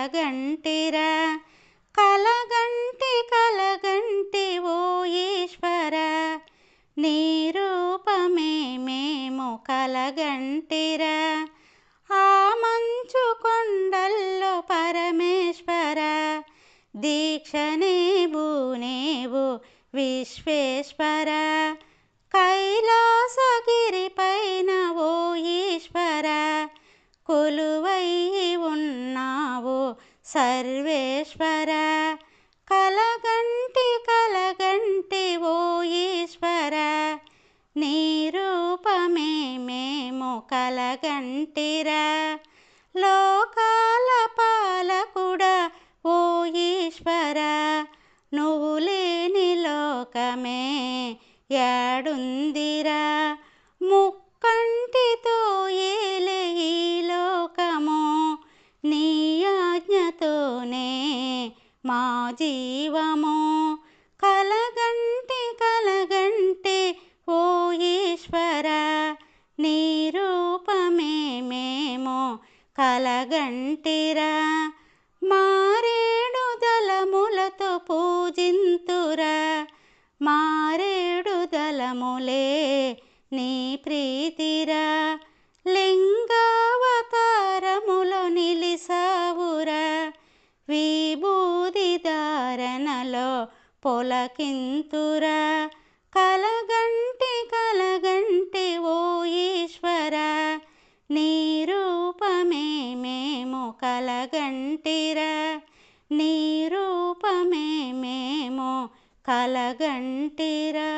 కలగంటిరా కలగంటి ఓ ఈశ్వర నీ రూపమే మేము కలగంటిరా ఆ మంచు కొండల్లో పరమేశ్వర దీక్షనే బూనేవు విశ్వేశ్వర కైలాసగిరి పైన ఓ ఈశ్వర కొలువై ఉన్నావు సర్వేశ్వర కలగంటి ఓ ఈశ్వర నీ రూపమే మేము కలగంటిరా లోకాల పాలకుడా ఓ ఈశ్వర నువ్వు లేని లోకమే యాడుందిరా ముక్కంటితో ఏలే ఈ లోకము నీ ఆజ్ఞతోనే మా జీవము కలగంటి ఓ ఈశ్వర నీ రూపమే మేము కలగంటిరా మారేడు దళములతో పూజింతురా మారేడు దళములే నీ ప్రీతిరా లింగావతారములో నిలిసావురా విభూది ధారణలో పొలకింతురా కలగంటి ఓ ఈశ్వర నీ రూపమే మేము కలగంటిరా నీ రూపమే మేము కలగంటిరా.